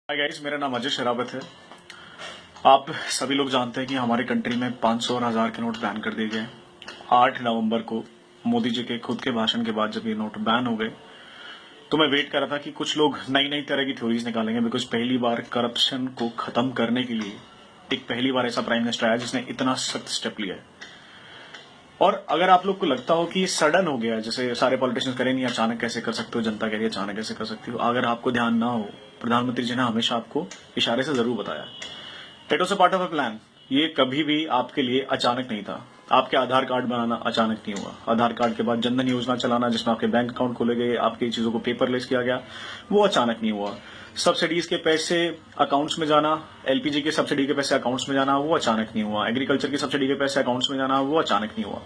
Hi guys, मेरा नाम अजय शरावत है। आप सभी लोग जानते हैं कि हमारे कंट्री में 500 और 1000 के नोट बैन कर दिए गए। 8 नवंबर को मोदी जी के खुद के भाषण के बाद जब ये नोट बैन हो गए तो मैं वेट कर रहा था कि कुछ लोग नई नई तरह की थ्योरीज निकालेंगे, बिकॉज पहली बार करप्शन को खत्म करने के लिए एक पहली बार ऐसा प्राइम मिनिस्टर आया जिसने इतना सख्त स्टेप लिया है। और अगर आप लोग को लगता हो कि ये सडन हो गया, जैसे सारे पॉलिटिशियन करें नहीं, अचानक कैसे कर सकते हो, जनता कह रही है अचानक कैसे कर सकती हो, अगर आपको ध्यान ना हो, प्रधानमंत्री जी ने हमेशा आपको इशारे से जरूर बताया, it was a part of a plan. ये कभी भी आपके लिए अचानक नहीं था। आपके आधार कार्ड बनाना अचानक नहीं हुआ। आधार कार्ड के बाद जनधन योजना चलाना, जिसमें आपके बैंक अकाउंट खोले गए, आपकी चीजों को पेपरलेस किया गया, वो अचानक नहीं हुआ। सब्सिडीज के पैसे अकाउंट्स में जाना, एलपीजी के सब्सिडी के पैसे अकाउंट्स में जाना, वो अचानक नहीं हुआ। एग्रीकल्चर की सब्सिडी के पैसे अकाउंट्स में जाना, वो अचानक नहीं हुआ।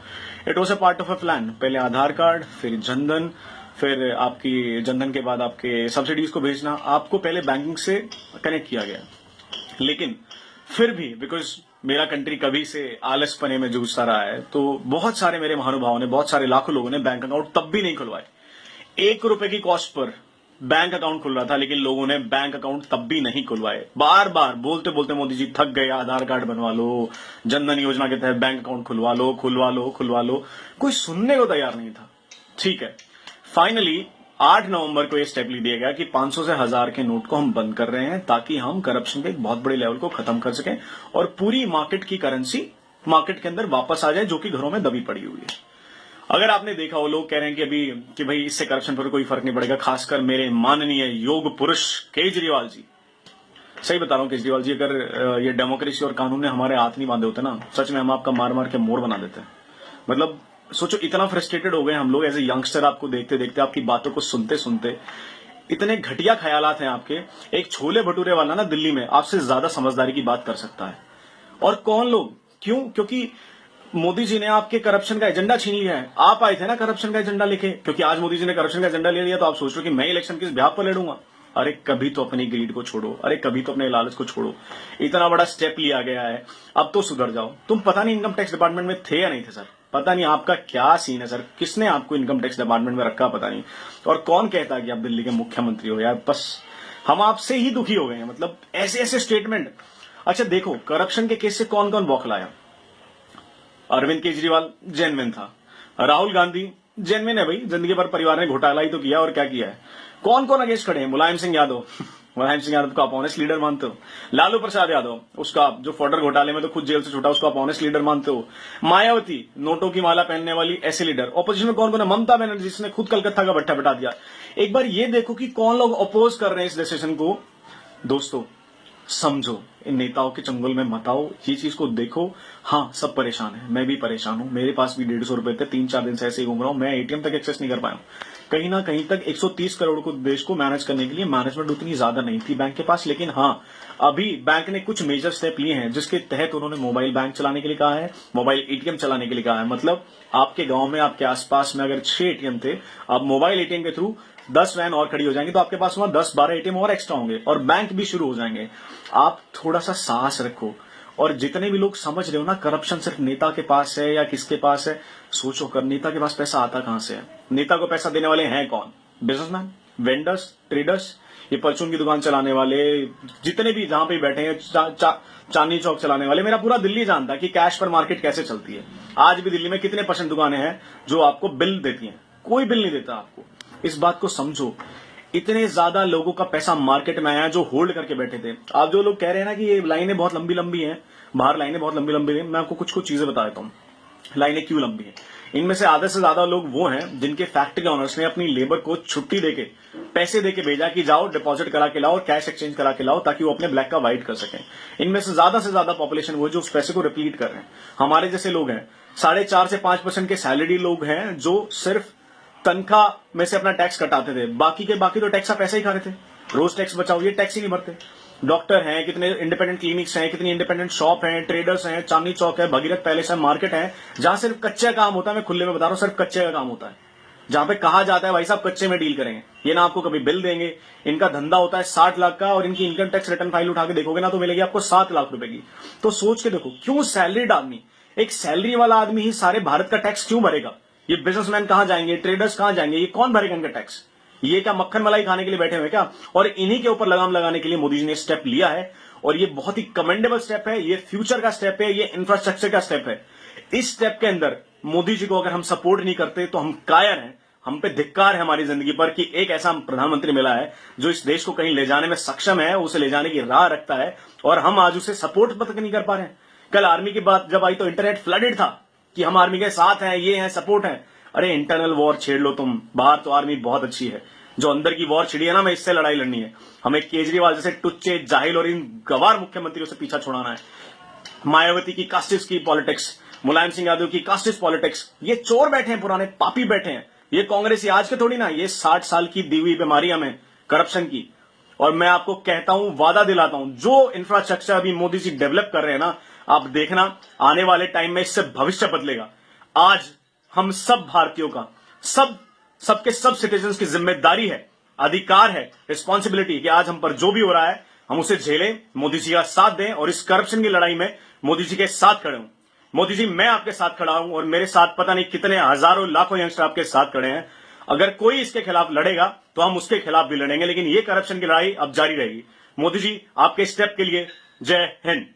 It was a part of a plan. पहले आधार कार्ड, फिर जनधन, फिर आपकी जनधन के बाद आपके सब्सिडीज को भेजना, आपको पहले बैंकिंग से कनेक्ट किया गया। लेकिन फिर भी बिकॉज मेरा कंट्री कभी से आलसपने में जूझता रहा है, तो बहुत सारे मेरे महानुभावों ने, बहुत सारे लाखों लोगों ने बैंक अकाउंट तब भी नहीं खुलवाए। 1 रुपए की कॉस्ट पर बैंक अकाउंट खुल रहा था, लेकिन लोगों ने बैंक अकाउंट तब भी नहीं खुलवाए। बार बार बोलते बोलते मोदी जी थक गए, आधार कार्ड बनवा लो, जनधन योजना के तहत बैंक अकाउंट खुलवा लो, खुलवा लो, खुलवा लो। कोई सुनने को तैयार नहीं था। ठीक है, फाइनली 8 नवंबर को यह स्टेप ले दिया गया कि 500 से 1000 के नोट को हम बंद कर रहे हैं, ताकि हम करप्शन के एक बहुत बड़े लेवल को खत्म कर सकें और पूरी मार्केट की करेंसी मार्केट के अंदर वापस आ जाए, जो कि घरों में दबी पड़ी हुई है। अगर आपने देखा हो, लोग कह रहे हैं कि भाई इससे करप्शन पर कोई फर्क नहीं पड़ेगा, खासकर मेरे माननीय योग पुरुष केजरीवाल जी। सही बता रहा हूं केजरीवाल जी, अगर ये डेमोक्रेसी और कानून ने हमारे हाथ नहीं बांधे होते ना, सच में हम आपका मार मार के मोर बना देते हैं। मतलब सोचो, इतना फ्रस्ट्रेटेड हो गए हम लोग एज ए यंगस्टर, आपको देखते देखते, आपकी बातों को सुनते सुनते। इतने घटिया ख्यालात हैं आपके। एक छोले भटूरे वाला ना दिल्ली में आपसे ज्यादा समझदारी की बात कर सकता है। और कौन लोग? क्यों? क्योंकि मोदी जी ने आपके करप्शन का एजेंडा छीन लिया है। आप आए थे ना करप्शन का एजेंडा लेके, क्योंकि आज मोदी जी ने करप्शन का एजेंडा ले लिया, तो आप सोच रहे हो कि मैं इलेक्शन किस बिहाफ पर लड़ूंगा। अरे कभी तो अपनी ग्रीड को छोड़ो, अरे कभी तो अपने लालच को छोड़ो। इतना बड़ा स्टेप लिया गया है, अब तो सुधर जाओ। तुम पता नहीं इनकम टैक्स डिपार्टमेंट में थे या नहीं थे सर, पता नहीं आपका क्या सीन है सर, किसने आपको इनकम टैक्स डिपार्टमेंट में रखा पता नहीं। और कौन कहता है कि आप दिल्ली के मुख्यमंत्री हो यार। बस हम आपसे ही दुखी हो गए हैं, मतलब ऐसे ऐसे स्टेटमेंट। अच्छा देखो, करप्शन के केस से कौन कौन बौखलाया। अरविंद केजरीवाल जेन्युइन था, राहुल गांधी जेन्युइन है भाई, जिंदगी भर परिवार ने घोटाला ही तो किया, और क्या किया है। कौन कौन अगेंस्ट खड़े हैं? मुलायम सिंह यादव मुलायम सिंह यादव को आप ऑनेस्ट लीडर मानते हो? लालू प्रसाद यादव, उसका जो फॉर्डर घोटाले में तो खुद जेल से छूटा, उसको आप ऑनेस्ट लीडर मानते हो? मायावती, नोटों की माला पहनने वाली ऐसे लीडर। ऑपोजिशन में कौन कौन है? ममता बनर्जी, जिसने खुद कलकत्ता का भट्टा बिठा दिया। एक बार ये देखो कि कौन लोग अपोज कर रहे हैं इस डिसीजन को। दोस्तों समझो, इन नेताओं के चंगुल में मत आओ, ये चीज को देखो। हाँ, सब परेशान है, मैं भी परेशान हूं, मेरे पास भी 150 रुपए थे, 3-4 दिन से ऐसे ही घूम रहा हूं, मैं एटीएम तक एक्सेस नहीं कर पाया हूं। कहीं ना कहीं तक 130 करोड़ को देश को मैनेज करने के लिए मैनेजमेंट उतनी ज्यादा नहीं थी बैंक के पास। लेकिन हाँ, अभी बैंक ने कुछ मेजर स्टेप लिए हैं, जिसके तहत उन्होंने मोबाइल बैंक चलाने के लिए कहा है, मोबाइल एटीएम चलाने के लिए कहा है। मतलब आपके गांव में, आपके आसपास में अगर 6 एटीएम थे, अब मोबाइल एटीएम के थ्रू 10 वैन और खड़ी हो जाएंगी, तो आपके पास वहां 10-12 एटीएम और एक्स्ट्रा होंगे, और बैंक भी शुरू हो जाएंगे। आप थोड़ा सा साहस रखो। और जितने भी लोग समझ रहे हो ना करप्शन सिर्फ नेता के पास है या किसके पास है, सोचो कर नेता के पास पैसा आता कहां से है? नेता को पैसा देने वाले हैं कौन? बिजनेसमैन, वेंडर्स, ट्रेडर्स, ये परचून की दुकान चलाने वाले, जितने भी जहां पे बैठे हैं, चांदनी चौक चलाने वाले। मेरा पूरा दिल्ली जानता है कि कैश पर मार्केट कैसे चलती है। आज भी दिल्ली में कितने % दुकानें हैं जो आपको बिल देती हैं? कोई बिल नहीं देता आपको। इस बात को समझो। इतने ज्यादा लोगों का पैसा मार्केट में आया जो होल्ड करके बैठे थे। आप जो लोग कह रहे हैं ना कि ये लाइनें बहुत लंबी लंबी हैं, बाहर लाइनें बहुत लंबी लंबी हैं, मैं आपको कुछ कुछ चीजें बता देता हूं लाइनें क्यों लंबी हैं। इनमें से आधे से ज्यादा लोग वो हैं जिनके फैक्ट्री ऑनर्स ने अपनी लेबर को छुट्टी देके, पैसे देके भेजा कि जाओ डिपॉजिट करा के लाओ, कैश एक्सचेंज करा के लाओ, ताकि वो अपने ब्लैक का व्हाइट कर सकें। इनमें से ज्यादा पॉपुलेशन वो जो उस पैसे को रिपीट कर रहे हैं। हमारे जैसे लोग हैं, 4.5 से 5% के सैलरी लोग हैं, जो सिर्फ तनख्वाह में से अपना टैक्स कटाते थे। बाकी तो टैक्स आप पैसे ही खा रहे थे। रोज टैक्स बचाओ, ये टैक्स ही नहीं भरते। डॉक्टर हैं, कितने इंडिपेंडेंट क्लिनिक्स हैं, कितनी इंडिपेंडेंट शॉप हैं, ट्रेडर्स हैं, चांदनी चौक है, भगीरथ पैलेस है, मार्केट है, जहां सिर्फ कच्चे काम होता है। मैं खुले में बता रहा हूं, सिर्फ कच्चे का काम होता है, जहां पे कहा जाता है भाई साहब कच्चे में डील करेंगे, ये ना आपको कभी बिल देंगे। इनका धंधा होता है 60 लाख का, और इनकी इनकम टैक्स रिटर्न फाइल उठा के देखोगे ना तो मिलेगी आपको 7 लाख रुपए की। तो सोच के देखो, क्यों सैलरीड आदमी, एक सैलरी वाला आदमी ही सारे भारत का टैक्स क्यों भरेगा? ये बिजनेसमैन कहां जाएंगे? ट्रेडर्स कहां जाएंगे? ये कौन भरेगा इनका टैक्स? ये क्या मक्खन मलाई खाने के लिए बैठे हुए क्या? और इन्हीं के ऊपर लगाम लगाने के लिए मोदी जी ने स्टेप लिया है और ये बहुत ही कमेंडेबल स्टेप है, ये फ्यूचर का स्टेप है, ये इंफ्रास्ट्रक्चर का स्टेप है। इस स्टेप के अंदर मोदी जी को अगर हम सपोर्ट नहीं करते तो हम कायर हैं, हम पे धिक्कार है हमारी जिंदगी पर कि एक ऐसा प्रधानमंत्री मिला है जो इस देश को कहीं ले जाने में सक्षम है, उसे ले जाने की राह रखता है और हम आज उसे सपोर्ट तक नहीं कर पा रहे हैं। कल आर्मी की बात जब आई तो इंटरनेट फ्लडेड था कि हम आर्मी के साथ हैं, ये हैं, सपोर्ट है। अरे इंटरनल वॉर छेड़ लो तुम, बाहर तो आर्मी बहुत अच्छी है, जो अंदर की वॉर छिड़ी है ना, मैं इससे लड़ाई लड़नी है। हमें केजरीवाल जैसे टुच्चे जाहिल और इन गवार मुख्यमंत्रियों से पीछा छुड़ाना है। मायावती की कास्टिस्ट की पॉलिटिक्स, मुलायम सिंह यादव की कास्टिस्ट पॉलिटिक्स, ये चोर बैठे हैं, पुराने पापी बैठे हैं। ये कांग्रेसी आज के थोड़ी ना, ये 60 साल की दी हुई बीमारी हमें करप्शन की। और मैं आपको कहता हूं, वादा दिलाता हूं, जो इंफ्रास्ट्रक्चर अभी मोदी जी डेवलप कर रहे हैं ना, आप देखना आने वाले टाइम में इससे भविष्य बदलेगा। आज हम सब भारतीयों का, सबके सब सिटीजन्स की जिम्मेदारी है, अधिकार है, रिस्पॉन्सिबिलिटी कि आज हम पर जो भी हो रहा है हम उसे झेलें, मोदी जी का साथ दें और इस करप्शन की लड़ाई में मोदी जी के साथ खड़े हों। मोदी जी, मैं आपके साथ खड़ा हूं और मेरे साथ पता नहीं कितने हजारों लाखों यंगस्टर आपके साथ खड़े हैं। अगर कोई इसके खिलाफ लड़ेगा तो हम उसके खिलाफ भी लड़ेंगे, लेकिन ये करप्शन की लड़ाई अब जारी रहेगी। मोदी जी, आपके स्टेप के लिए जय हिंद।